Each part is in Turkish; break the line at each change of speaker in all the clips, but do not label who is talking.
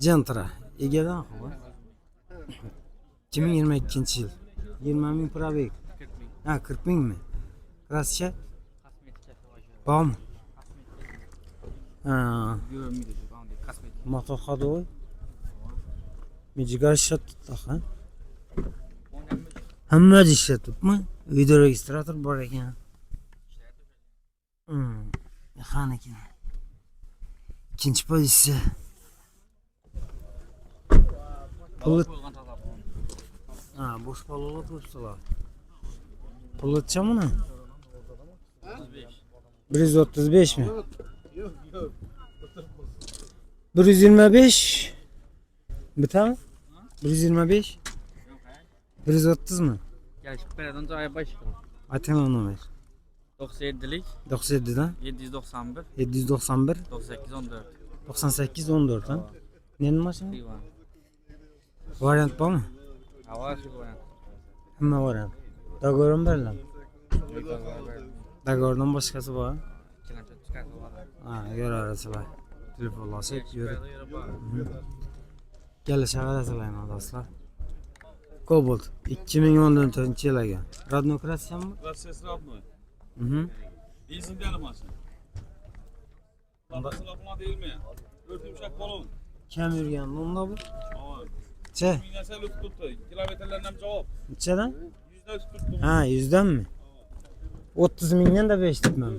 Gentra. Egedan xo. 2022 yıl. 20 ming probeg. Ha 40 ming mi? Krascha? Bom. Ha. Motor xodoy. Mijigar ishlatdik ha. Hamma ishlatibmi? Video registrator bor ekan. Mexanik. İkinci pozitsiya. Pul. Ha, boş balolar qo'yibdilar. Pul etchami uni? 135 mi? 125 bitami? 125 130 mu?
Gelişip beradan joyi baş.
Aytang nomer.
97'lik
97'dan
791
791
98 14.
98 14 ha. Nenin maşını?
Divan.
Variant bormi?
Hava şu var.
Hamma variant. Dogorim beriladi. Dogorimdan boshqasi bor.
Chiqancha chiqadi var.
Ha, ko'rasizlar. Telefonlashib yurib. Kelishaverasizlar do'stlar. Cobalt 2014 yıl ekan. Radno Krasya'mı?
Gracias Radnoy. İyisin diyelim aslında. Babası lafına değil mi? Örtümşek balon.
Kim yurgan onda bu?
Aman.
Che,
Minyasel üst tuttu. Kilometrelerden cevap.
nechadan?
Yüzde üst tuttu.
Ha, 100'dan mi? 30 mingdan da 5 tutmam.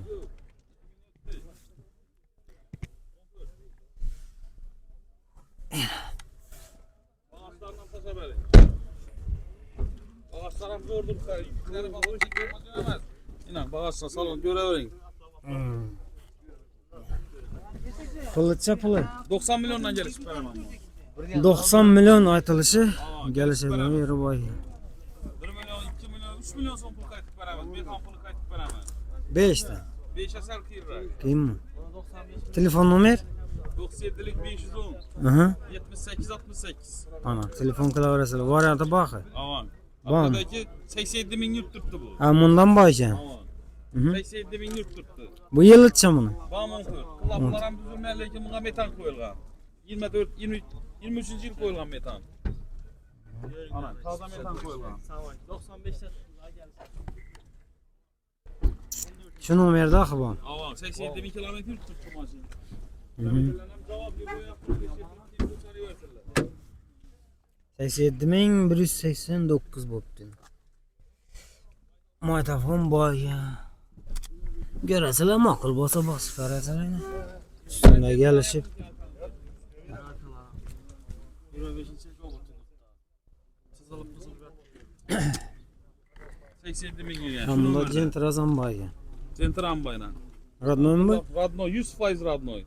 Ağaçlarından taşa beri. Ağaçlarım zordur. Gidelim bakalım şey görmez. İnan bağaçla salon göreverin.
Pulitcha puli.
90 milyondan gelir süperman.
90 milyon aytilishi kelishadigan yeri bor.
1 milyon, 2 milyon, 3 milyon son pul kayıtıp veremez. Bir tam pulu kayıtıp veremez.
5 dan.
5'e sel kıyırlar.
Qiyinmi? Telefon nomer?
97'lik 510.
Aha.
78 68.
Ana, telefon qilaverasizlar. Varianti bor.
Aman.
Var mı?
Arkadaki 87 bin yurt tuttu bu.
Ha, bundan bor ekan.
Aman. 87 bin yurt tuttu.
Bu yilcha buni.
Bağımın koy. Kulaklar hem düzülmelerken buna metan koyulgan. 24, 23. yıl koyulgan metan. Ana, taza metan koyulgan.
95'te
Şu nomerda axı bu.
Aman, 87 bin kilometre yurt tuttu maşın. Kilometrelerden cevap veriyor, yapıyor.
87.189 bo'pti. Mo'tafon bor ya. Ko'rasizlar, ma'qul bo'lsa bosib qarasizlar. Shunday kelishib.
25. Sızılıp sızılıp. 87 bin yani.
Hamda Gentrazam bor ekan.
Centran bayna.
Radnoy mu?
Radnoy 100% Radnoy.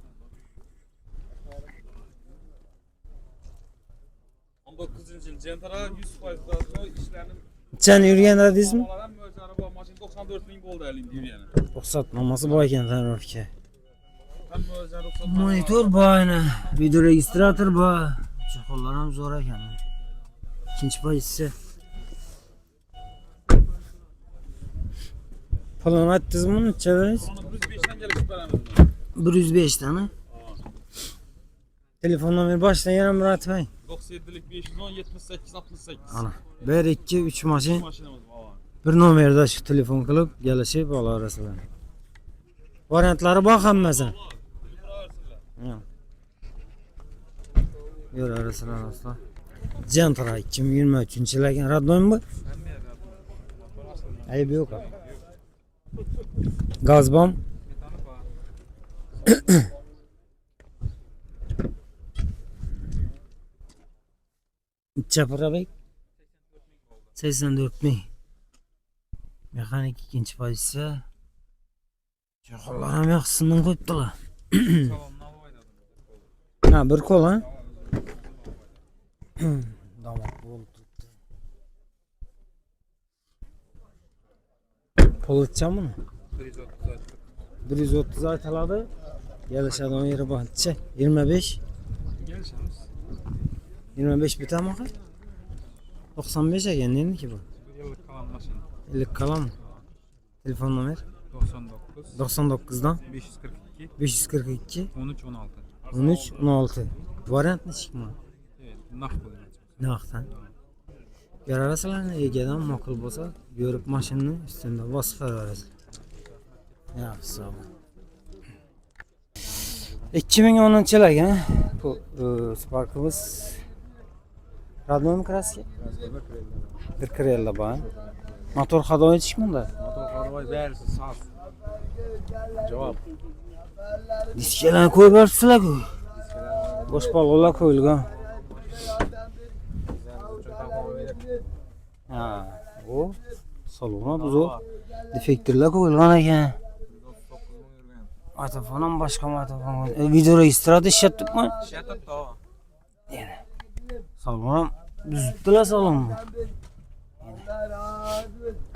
19. yıl Centra 100% Radnoy işlerinin
Sen yurgan adizmi?
Malaran möcü araba maşin 94 bin gol değerli diyor yani.
Ruxsatnomasi bor ekan tarafga.
Hem möcü ruhsat.
Monitor bor ana, video registrator bor. Cho'qollar ham zo'r ekan. Ikkinchi pozitsiya. Pulini aytdingizmi nechadan?
Onu 105'ten gelip veremez.
105 tane. Telefon nomeri baştan yana bir atmayın.
97'lik 510 78 68.
Ana. 1 2 3 maşin.
Maşinamız var.
Bir nomerda şu telefon qilib kelishib olarasizlar. Variantlari bor hammasi. Ko'rasizlar do'stlar. Gentra 2023 yil ekan. Radnoy bu? Ayıp yok. Gaz bomb. Çapara bek. 84 ming. Mexanik ikinci pozitsiya. Cho'qollar ham yaxshisidan qo'yibdilar. Ha, bir qo'l ha. Damoq bo'ldi. Politchami? 130 aytiladi. Kelishadigan yeri bor. 25. 25 bitami? 95 ekan, nendiki bu?
yıllık kalan maşın.
Yillik kalan. Telefon nomer
99
99'dan
542
542
13 16.
13, 16. Variant neçik mi?
Evet, naq qo'yiladi.
Naqdan. Görərsizlərmi egedən makul bolsa, görüb maşının üstündə basıb verərsiniz. Yaxşı, sağ olun. 2010 yıl ha? Bu Spark'ımız radyo mu kraski? Bir krella bağın. Motor hadoyu çıkmında.
Motor qarvoy bərisi saf. Javob.
Diskelerni koyup versizlar ku. Boş balg'alar koyulgan. Ha, o salona buzu. Defektorlar koyulgan ekan. Atafonam başka matafon. Video registrator işlettikmi?
İşletibdi o.
Yani. Salonam buzibdilar salonni.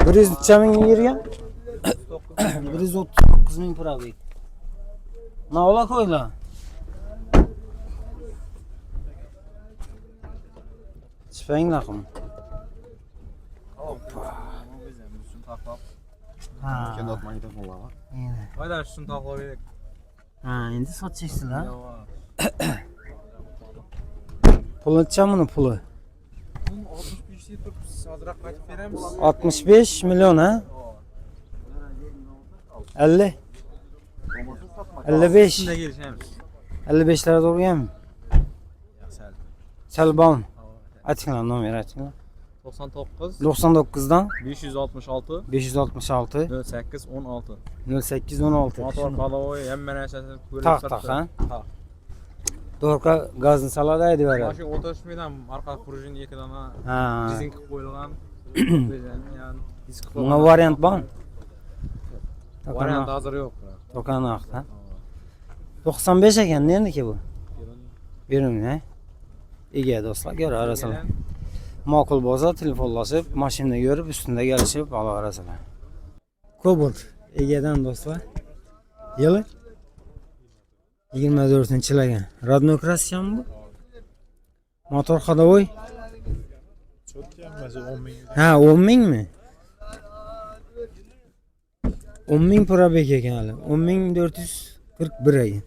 100 necha ming yurgan? 139 ming probek. Navla koyla. Çıfayın lakım. Ha.
Kendi atman giden ola var.
Yani.
Qo'ylar shuni taqib berdik.
Ha, endi sotacaksınlar.
Javob.
Pul necha buni puli?
Bunun 65 yetib hozirroq qaytib beramiz.
65 milyon ha? 50. 55.
Shunda kelishamiz.
55 lira doğru gelmi?
Yaxshi.
Selban. Açıkla nomer açıkla.
99
99'dan
566
566
08 16.
08 16.
Motor qalovoy hamma narsasini ko'rib
Tak tak ha.
Tak.
Dorka gazını saladaydı var.
Mashina o'tirishmaydan orqa prujin ikkidan
Ha.
rezink qilib qo'yilgan. Yani disk
Buna variant var.
Variant hozir yo'q.
Tokan akta. 95 ekan nerede ki bu? Birim ne? İyi dostlar gör arasına. Makul bo'lsa telefonlashib, mashinani görüp üstünde gelişip olaverasizlar. Cobalt egadan do'stlar. Yili 24-yil ekan. Radno kraskami bu? Motor hadovoy? Ha, 10 mingmi? 10 ming probek ekan hali. 10.441 ekan.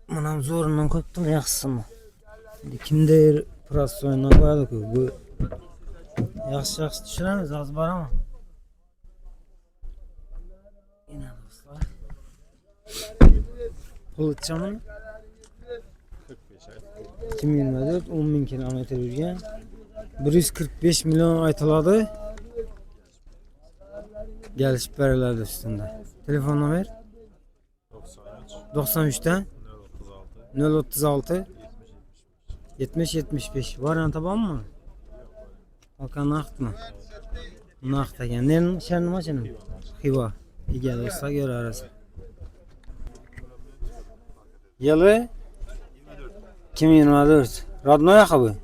Manam zo'ridan ko'pdim yaxshisimi? Kimdir prostoydan qo'yadi-ku. Bu yaxshi tushiramiz, hozir boraman. Yana do'stlar. Pulchami? 2024 10 ming kilometr yurgan. 145 milyon aytiladi. Gelişib beriladi üstünde. Telefon nomer? 93'ten 036 70 75. Varianta var mı? Bakan nakt mı? Nakt ekan. Nerenin şerni maşını? Xiva. Ega do'stlar gör arası. Yılı 2024. Radno ayakkabı.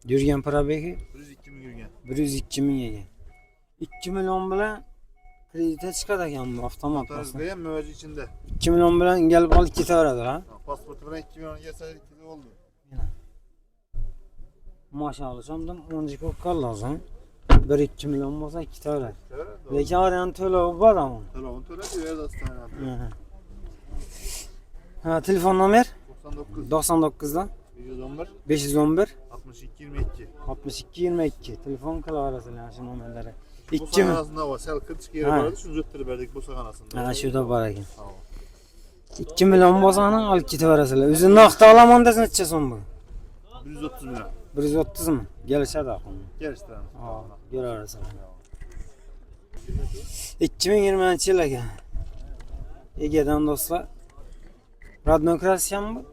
Yurgan probeki
102 ming yurgan.
102 ming ekan. 2 milyon bilan kredite chiqadi ekan bu avtomat.
Tarzda ham muvajji içinde.
2 milyon bilan gelip alıp ketaveradi ha.
Pasportu bilan 2 milyon gelse 2 oldu.
Maşa alışamdım 10 kokal lazım. 1-2 milyon olsa ketaveradi. Lekin arayan to'lovi bor ama.
Telefon tölebi ver hastaneye.
Ha, telefon nomer
99
99'dan
111
511
62 22.
62 22. Telefon kılaverasizlar şu nomerlere.
Bu
2 mi?
arasında var. Sel kırçık yeri
Ha.
vardı. Şunu zöttürü verdik bu sahanasında.
Ha, şurada var ekan.
Tamam.
2 milyon bolsani alıp ketaverasizlar. O'zini naqd olaman desin necha so'm bu?
130 milyon.
130 mi? Gelishadi axir.
Gel işte.
Ha, görərsizlər. 2020 yil ekan. Egadan do'stlar. Radno kraskami bu?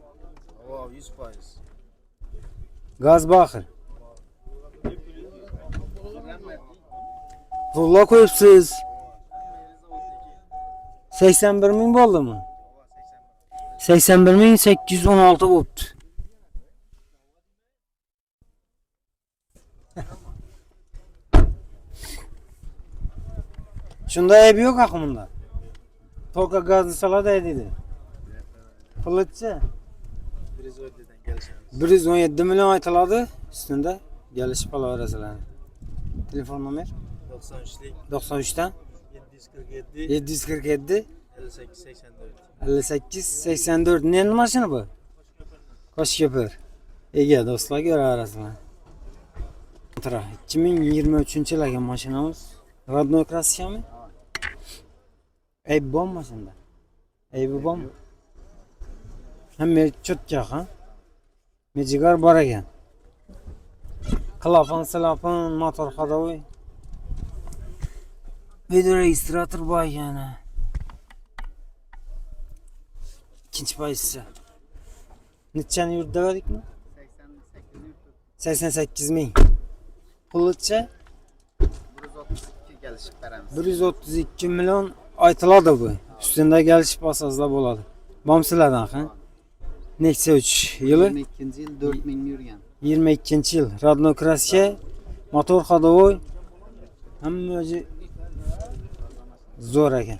Wow, 100%.
Gaz baxir. Rulla koyupsiz. 81 ming bo'ldimi? 81.816 bo'libdi. Shunda aybi yo'q aqimda. To'ka gazni salada dedi. Pulchi 117 milyon aytiladi üstünde gelişip alaverasizlar. Telefon nomer
93'lik
93'ten
747
747
58 84.
58 84. Nenin maşını bu? Koşköpür. Ege dostlar göre arasına. 2023 yıla gelgan maşinamız. Radno krasya mı? Eybi bom maşında. Eybi bom. Hem çötkak ha. Mecigar var ekan. Klapın, silapın, motor hadovi. Video registrator var yani. İkinci payısı. Neçəni yurtda verdik mi? 88 min. Pulutça
132 gelişip veremiz.
132 milyon aytıladı bu. Üstünde gelişip basazda boladı. Bamsılardan ha? Neçə 3 yılı?
22. yıl 4000 yürgen.
22 yıl. Radno krasya, motor hadovoy. Hamma o'zi zo'r ekan.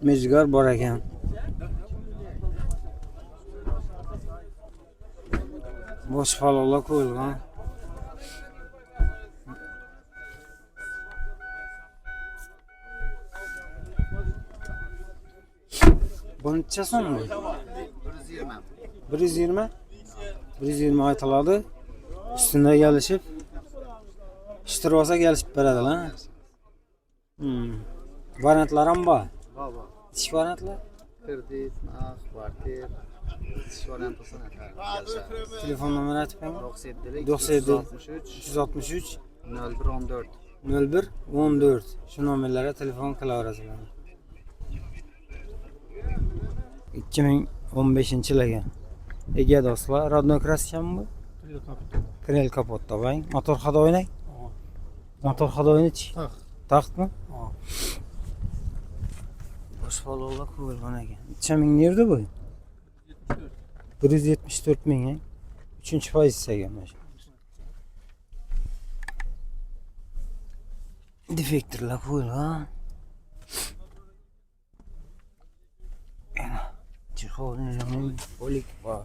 Mejgar bor ekan. Bosh falonlar qo'yilgan. Buncha so'm bu?
120.
120. 120 aytiladi. Üstünde gelişip iştir olsa gelişip beradi lan. Variantlar ham bor.
Baba.
İç variantlar.
Kredit, naq, kvartir. Şorent olsa ne kadar gelişer.
Telefon numara aytib qo'ying.
97'lik
97
363
363
01 14.
01 14. Şu nomerlere telefon qilaverasizlar. 2015 yilga ega do'stlar. Radno krasyan bu. Krel kapotda bang. Motor hadoynak. Motor hadoynik. Taxtmi? Bosh falonlar qo'yilgan ekan. Necha ming nerda bu? 174 ming. 3-chi pozitsiyaga mana shu. Defektorlar qo'yilgan. Ana, jihozning polik bor.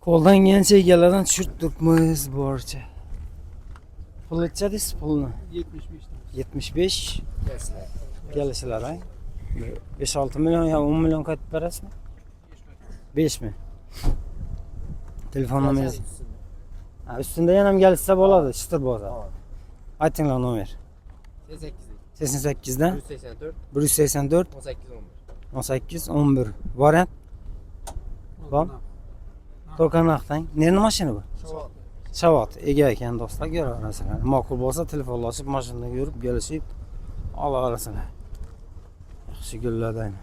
Qo'ldan kelgancha egalardan tushirtiribmiz boricha. Pulcha deysiz pulni? 75 kelishlar ha. 5-6 milyon ya 10 milyon qaytib berasizmi? 5 mi? Telefon nomeringiz. Ha, üstünde yana ham kelishsa bo'ladi, shitir bo'lsa. Aytinglar nomer. 88 dan 184 18 11. Variant. Bom. To'qanaqdan. Nerni mashina bu? Savat. Ega ekan do'stlar, ko'raverasizlar. Ma'qul bo'lsa telefonlashib, mashinada yurib, kelishib olaverasizlar. Yaxshi gullardan.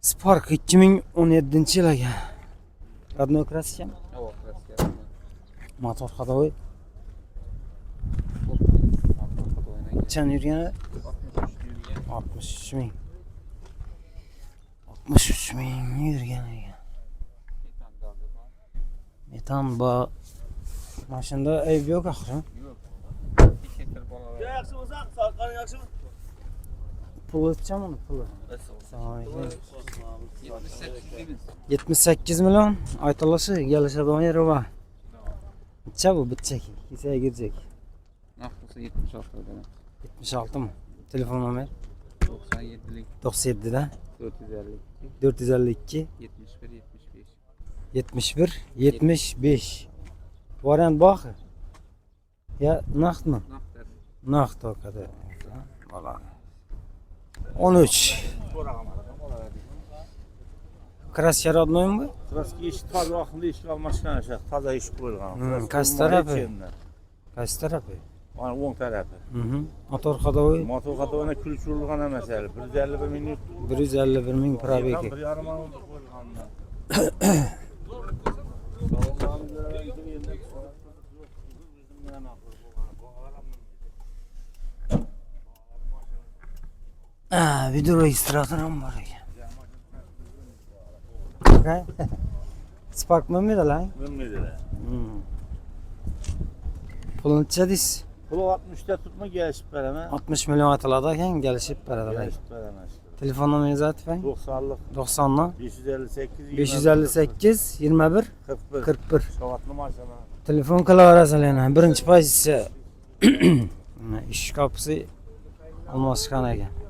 Spark 2017-yil ekan. Radno krasya. Motor hadovoy. Qancha yurgan? 63 ming. 63 ming yurgan ekan. Metan bu maşında ayıp yok axir.
Yaxshi bo'lsa, sarqaring yaxshimi?
Pul öteceğim onu pulu. 78 milyon aytılışı gelişe yeri var. Neçe bu bitecek? Kiseye girecek.
Naqdisi 76 dan.
76 mı? Telefon numara
97'lik
97'den
452
452
71 75.
71 75. Variant bakı. Ya nakt mı?
Naqd.
Nakt o kadar. Valla. 13. Krasya Radnoy mu bu?
Traski iş tabi vaqtında iş almışkan aşağı. Taza iş koyulgan.
Kaç tarafı? Kaç tarafı?
Ana 10 tarafı.
Motor hadovoy
Motor xatoyuna külç urulgan emasali. 151 minut.
151 ming probegi.
1,5 man qo'yilganda.
Video registrator ham bor ekan. Spark mı lan?
Bilmaydilar.
Puluncha deysiz?
Pulu 60'ta tutma gelişip vereme.
60 milyon atılada ekan gelişip beradi.
Gelişip vereme.
Telefon numaranızı ayting.
90'lık
90'lı
558
558 21
41.
41.
Şavatlı maşına.
Telefon qilaverasizlar yana. Birinchi pozitsiya. Ish kapısı olmaskan ekan.